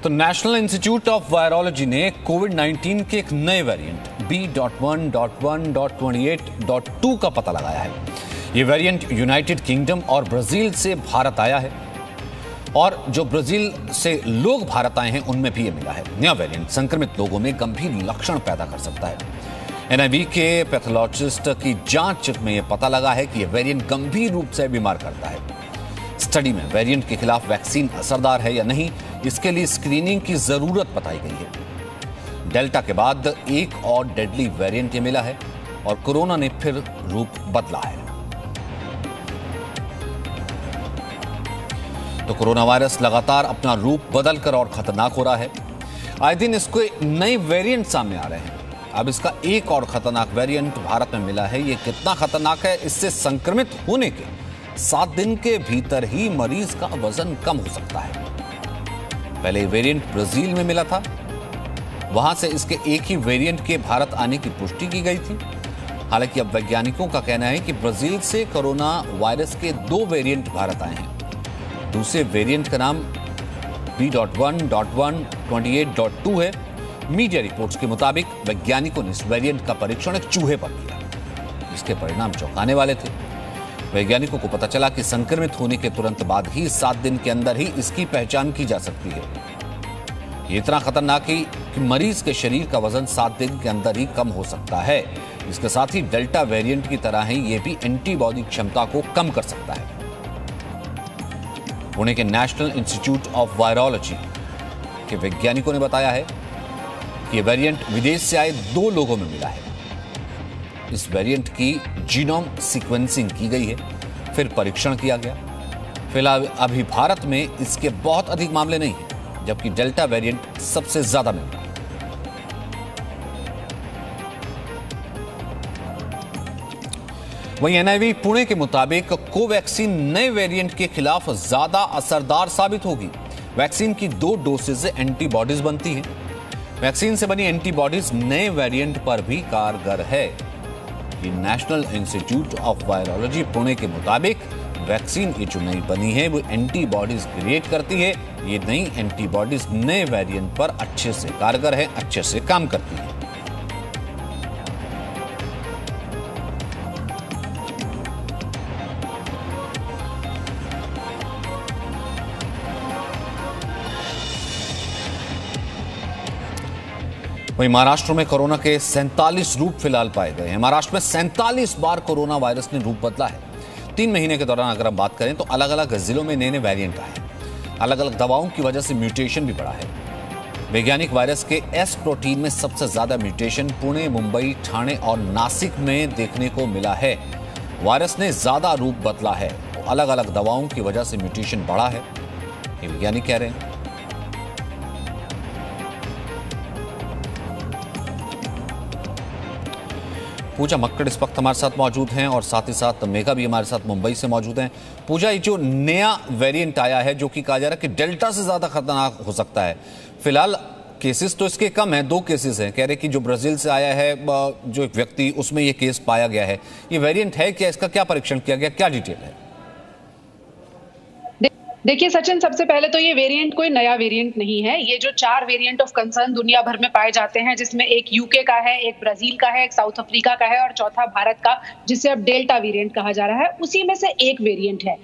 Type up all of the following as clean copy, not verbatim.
तो national institute of virology ने कोविड-19 के एक नए वेरिएंट B.1.1.28.2 का पता लगाया है। ये वेरिएंट यूनाइटेड किंगडम और ब्राजील से भारत आया है और जो ब्राजील से लोग भारत आए हैं उनमें भी ये मिला है। नया वेरिएंट संक्रमित लोगों में गंभीर लक्षण पैदा कर सकता है। NIV के पैथोलॉजिस्ट की जांच में यह पता लगा है कि यह वेरिएंट गंभीर रूप से बीमार करता है। स्टडी में वेरिएंट के खिलाफ वैक्सीन असरदार है या नहीं, इसके लिए स्क्रीनिंग की जरूरत बताई गई है। डेल्टा के बाद एक और डेडली वेरिएंट ये मिला है और कोरोना ने फिर रूप बदला है। तो कोरोना वायरस लगातार अपना रूप बदलकर और खतरनाक हो रहा है। आए दिन इसको नए वेरिएंट सामने आ रहे हैं। अब इसका एक और खतरनाक वेरिएंट भारत में मिला है। ये कितना खतरनाक है, इससे संक्रमित होने के 7 दिन के भीतर ही मरीज का वजन कम हो सकता है। पहले वेरिएंट ब्राजील में मिला था, वहां से इसके एक ही वेरिएंट के भारत आने की पुष्टि की गई थी। हालांकि अब वैज्ञानिकों का कहना है कि ब्राजील से कोरोना वायरस के 2 वेरिएंट भारत आए हैं। दूसरे वेरिएंट का नाम B.1.1.28.2 है। मीडिया रिपोर्ट्स के मुताबिक वैज्ञानिकों ने इस वेरिएंट का परीक्षण एक चूहे पर किया। इसके परिणाम चौंकाने वाले थे। वैज्ञानिकों को पता चला कि संक्रमित होने के तुरंत बाद ही 7 दिन के अंदर ही इसकी पहचान की जा सकती है। ये इतना खतरनाक है कि मरीज के शरीर का वजन 7 दिन के अंदर ही कम हो सकता है। इसके साथ ही डेल्टा वेरिएंट की तरह ही ये भी एंटीबॉडी क्षमता को कम कर सकता है। पुणे के नेशनल इंस्टीट्यूट ऑफ वायरोलॉजी के वैज्ञानिकों ने बताया है कि ये वेरिएंट विदेश से आए 2 लोगों में मिला है। इस वेरिएंट की जीनोम सीक्वेंसिंग की गई है, फिर परीक्षण किया गया। फिलहाल अभी भारत में इसके बहुत अधिक मामले नहीं हैं, जबकि डेल्टा वेरिएंट सबसे ज्यादा मिल रहा है। वहीं NIV पुणे के मुताबिक कोवैक्सीन नए वेरिएंट के खिलाफ ज्यादा असरदार साबित होगी। वैक्सीन की 2 डोसेज से एंटीबॉडीज बनती हैं। वैक्सीन से बनी एंटीबॉडीज नए वेरिएंट पर भी कारगर है। ये national institute of virology Pune के मुताबिक वैक्सीन ये जो नई बनी है वो एंटीबॉडीज क्रिएट करती है। ये नई एंटीबॉडीज नए वेरिएंट पर अच्छे से कारगर है, अच्छे से काम करती है। वहीं महाराष्ट्र में कोरोना के 47 रूप फिलहाल पाए गए हैं। महाराष्ट्र में 47 बार कोरोना वायरस ने रूप बदला है। 3 महीने के दौरान अगर हम बात करें तो अलग अलग जिलों में नए नए वेरिएंट आए हैं। अलग अलग दवाओं की वजह से म्यूटेशन भी बढ़ा है। वैज्ञानिक वायरस के एस प्रोटीन में सबसे ज्यादा म्यूटेशन पुणे, मुंबई, ठाणे और नासिक में देखने को मिला है। वायरस ने ज्यादा रूप बदला है तो अलग अलग दवाओं की वजह से म्यूटेशन बढ़ा है, ये वैज्ञानिक कह रहे हैं। पूजा मक्कड़ इस वक्त हमारे साथ मौजूद हैं और साथ ही साथ मेघा भी हमारे साथ मुंबई से मौजूद हैं। पूजा, ये जो नया वेरिएंट आया है जो कि कहा जा रहा है कि डेल्टा से ज्यादा खतरनाक हो सकता है, फिलहाल केसेस तो इसके कम हैं, 2 केसेस हैं। कह रहे कि जो ब्राजील से आया है जो एक व्यक्ति, उसमें ये केस पाया गया है। ये वेरिएंट है क्या, इसका क्या परीक्षण किया गया, क्या डिटेल है? देखिए सचिन, सबसे पहले तो ये वेरिएंट कोई नया वेरिएंट नहीं है। ये जो 4 वेरिएंट ऑफ कंसर्न दुनिया भर में पाए जाते हैं, जिसमें एक यूके का है, एक ब्राजील का है, एक साउथ अफ्रीका का है और चौथा भारत का, जिसे अब डेल्टा वेरिएंट कहा जा रहा है, उसी में से एक वेरिएंट है।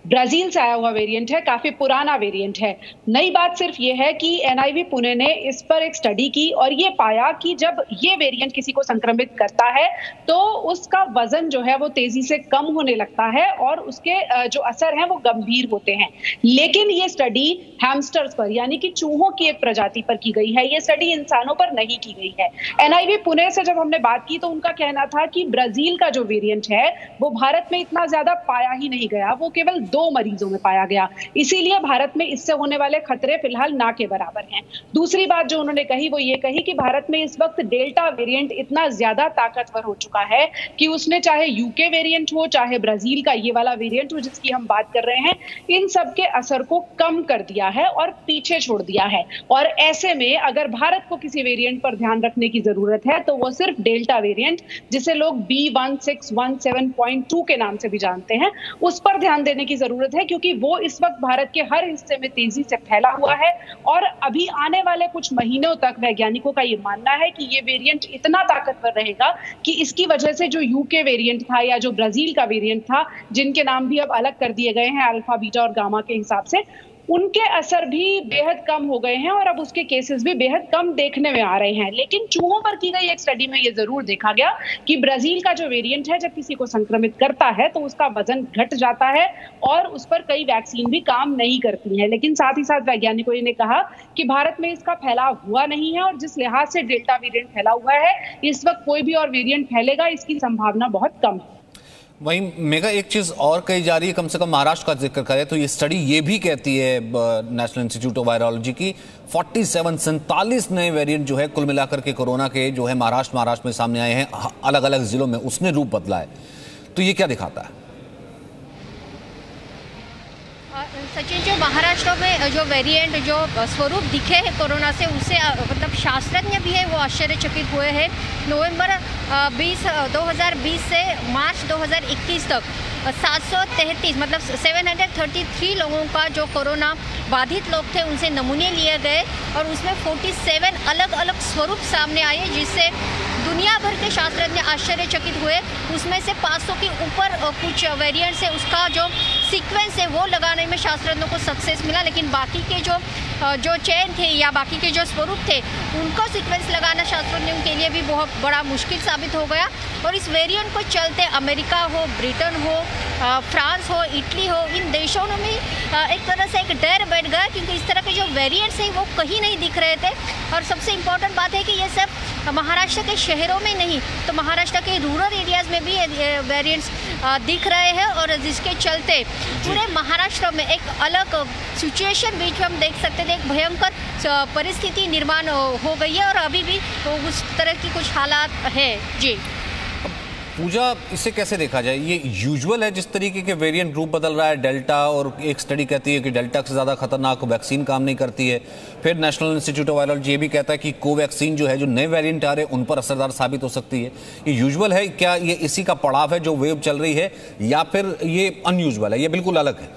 ब्राजील से आया हुआ वेरिएंट है, काफी पुराना वेरिएंट है। नई बात सिर्फ ये है कि NIV पुणे ने इस पर एक स्टडी की और ये पाया कि जब ये वेरिएंट किसी को संक्रमित करता है तो उसका वजन जो है वो तेजी से कम होने लगता है और उसके जो असर हैं वो गंभीर होते हैं। लेकिन ये स्टडी हैमस्टर्स पर, यानी कि चूहों की एक प्रजाति पर की गई है। ये स्टडी इंसानों पर नहीं की गई है। NIV पुणे से जब हमने बात की तो उनका कहना था कि ब्राजील का जो वेरिएंट है वो भारत में इतना ज्यादा पाया ही नहीं गया, वो केवल 2 मरीजों में पाया गया। इसीलिए भारत में इससे होने वाले खतरे फिलहाल ना के बराबर हैं। दूसरी बात जो उन्होंने कही वो ये कही कि भारत में इस वक्त डेल्टा वेरिएंट इतना ज्यादा ताकतवर हो चुका है कि उसने चाहे यूके वेरिएंट हो, चाहे ब्राजील का ये वाला वेरिएंट हो जिसकी हम बात कर रहे हैं, इन सब के असर को कम कर दिया है और पीछे छोड़ दिया है। और ऐसे में अगर भारत को किसी वेरिएंट पर ध्यान रखने की जरूरत है तो वो सिर्फ डेल्टा वेरिएंट, जिसे लोग B.1.617.2 के नाम से भी जानते हैं, उस पर ध्यान देने की जरूरत है, क्योंकि वो इस वक्त भारत के हर हिस्से में तेजी से फैला हुआ है और अभी आने वाले कुछ महीनों तक वैज्ञानिकों का ये मानना है कि ये वेरिएंट इतना ताकतवर रहेगा कि इसकी वजह से जो यूके वेरिएंट था या जो ब्राजील का वेरिएंट था, जिनके नाम भी अब अलग कर दिए गए हैं अल्फा, बीटा और गामा के हिसाब से, उनके असर भी बेहद कम हो गए हैं और अब उसके केसेस भी बेहद कम देखने में आ रहे हैं। लेकिन चूहों पर की गई एक स्टडी में ये जरूर देखा गया कि ब्राजील का जो वेरिएंट है, जब किसी को संक्रमित करता है तो उसका वजन घट जाता है और उस पर कई वैक्सीन भी काम नहीं करती हैं। लेकिन साथ ही साथ वैज्ञानिकों ने कहा कि भारत में इसका फैलाव हुआ नहीं है और जिस लिहाज से डेल्टा वेरिएंट फैला हुआ है, इस वक्त कोई भी और वेरिएंट फैलेगा इसकी संभावना बहुत कम है। वहीं मेगा एक चीज और कही जा रही है, कम से कम महाराष्ट्र का जिक्र करें तो ये स्टडी ये भी कहती है नेशनल इंस्टीट्यूट ऑफ वायरोलॉजी की 47 नए वेरिएंट जो है कुल मिलाकर के कोरोना के जो है महाराष्ट्र में सामने आए हैं अलग अलग जिलों में, उसने रूप बदला है। तो ये क्या दिखाता है? सचिन, जो महाराष्ट्र में जो वेरिएंट जो स्वरूप दिखे हैं कोरोना से, उससे मतलब शास्त्रज्ञ भी है वो आश्चर्यचकित हुए हैं। नवंबर 2020 से मार्च 2021 तक 733 मतलब 733 लोगों का जो कोरोना बाधित लोग थे उनसे नमूने लिए गए और उसमें 47 अलग अलग स्वरूप सामने आए, जिससे दुनिया भर के शास्त्रज्ञ आश्चर्यचकित हुए। उसमें से 500 के ऊपर कुछ वेरिएंट से उसका जो सीक्वेंस है वो लगाने में शास्त्रज्ञों को सक्सेस मिला, लेकिन बाकी के जो चेन थे या बाकी के जो स्वरूप थे उनको सीक्वेंस लगाना शास्त्रज्ञों के लिए भी बहुत बड़ा मुश्किल साबित हो गया। और इस वेरिएंट को चलते अमेरिका हो, ब्रिटेन हो, फ्रांस हो, इटली हो, इन देशों में भी एक तरह से एक डर बैठ गया, क्योंकि इस तरह के जो वेरिएंट्स हैं वो कहीं नहीं दिख रहे थे। और सबसे इम्पोर्टेंट बात है कि ये सब महाराष्ट्र के शहरों में नहीं, तो महाराष्ट्र के रूरल एरियाज़ में भी वेरिएंट्स दिख रहे हैं और जिसके चलते पूरे महाराष्ट्र में एक अलग सिचुएशन बीच में हम देख सकते थे, एक भयंकर परिस्थिति निर्माण हो गई है और अभी भी उस तरह की कुछ हालात है। जी पूजा, इसे कैसे देखा जाए? ये यूजुअल है जिस तरीके के वेरिएंट रूप बदल रहा है डेल्टा, और एक स्टडी कहती है कि डेल्टा से ज़्यादा खतरनाक वैक्सीन काम नहीं करती है। फिर नेशनल इंस्टीट्यूट ऑफ वायरोलॉजी ये भी कहता है कि कोवैक्सीन जो है, जो नए वेरिएंट आ रहे हैं उन पर असरदार साबित हो सकती है। ये यूजुअल है क्या? ये इसी का पड़ाव है जो वेव चल रही है, या फिर ये अनयूजुअल है, ये बिल्कुल अलग है?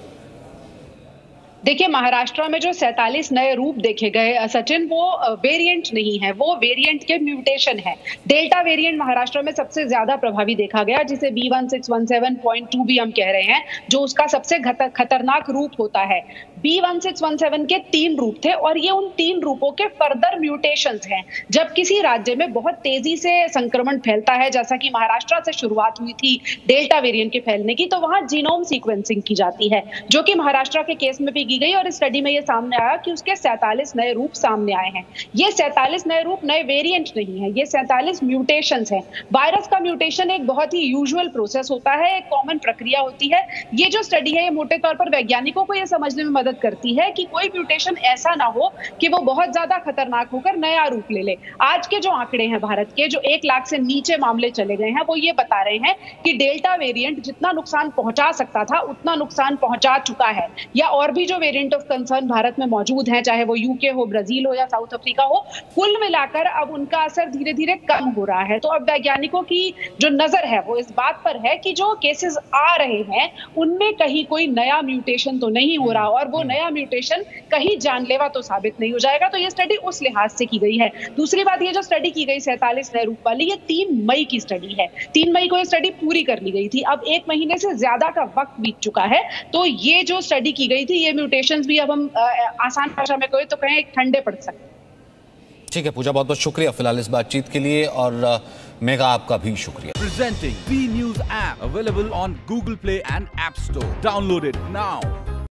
देखिए, महाराष्ट्र में जो 47 नए रूप देखे गए सचिन, वो वेरिएंट नहीं है, वो वेरिएंट के म्यूटेशन है। डेल्टा वेरिएंट महाराष्ट्र में सबसे ज्यादा प्रभावी देखा गया, जिसे B1617.2 भी हम कह रहे हैं, जो उसका सबसे खतरनाक रूप होता है। B1617 के 3 रूप थे और ये उन 3 रूपों के फर्दर म्यूटेशंस हैं। जब किसी राज्य में बहुत तेजी से संक्रमण फैलता है, जैसा कि महाराष्ट्र से शुरुआत हुई थी डेल्टा वेरिएंट के फैलने की, तो वहां जीनोम सीक्वेंसिंग की जाती है, जो कि महाराष्ट्र के केस में भी गई और इस स्टडी में ये सामने आया कि उसके 47 नए रूप सामने आए हैं। ये 47 नए रूप नए वेरिएंट नहीं है, ये 47 म्यूटेशंस हैं। वायरस का म्यूटेशन एक बहुत ही यूजुअल प्रोसेस होता है, एक कॉमन प्रक्रिया होती है। ये जो स्टडी है, ये मोटे तौर पर वैज्ञानिकों को ये समझने में मदद करती है कि कोई म्यूटेशन ऐसा ना हो कि वो बहुत ज्यादा खतरनाक होकर नया रूप ले ले। आज के जो आंकड़े हैं भारत के, जो 1 लाख से नीचे मामले चले गए हैं, वो ये बता रहे हैं कि डेल्टा वेरिएंट जितना नुकसान पहुंचा सकता था उतना नुकसान पहुंचा चुका है, या और भी जो वेरिएंट ऑफ कंसर्न भारत में मौजूद हैं, चाहे वो यूके हो, ब्राजील हो या साउथ अफ्रीका हो, कुल मिलाकर अब उनका असर धीरे धीरे कम हो रहा है। तो अब वैज्ञानिकों की जो नजर है वो इस बात पर है कि जो केसेस आ रहे हैं उनमें कहीं कोई नया म्यूटेशन तो नहीं हो रहा, और वो नया म्यूटेशन कहीं जानलेवा तो साबित नहीं हो जाएगा। तो ये स्टडी उस लिहाज से की गई है। दूसरी बात, ये जो स्टडी की गई 47 नए रूप वाली, ये 3 मई की स्टडी है। 3 मई को ये स्टडी पूरी कर ली गई थी। अब 1 महीने से ज्यादा का वक्त बीत चुका है, तो ये जो स्टडी की गई थी, ये म्यूटेशंस भी अब हम आसान भाषा में कहें तो कहें ठंडे पड़ सकते। ठीक है पूजा, बहुत बहुत शुक्रिया फिलहाल इस बातचीत के लिए, और मेगा आपका भी शुक्रिया। Presenting B News app available on Google Play and App Store. Download it now.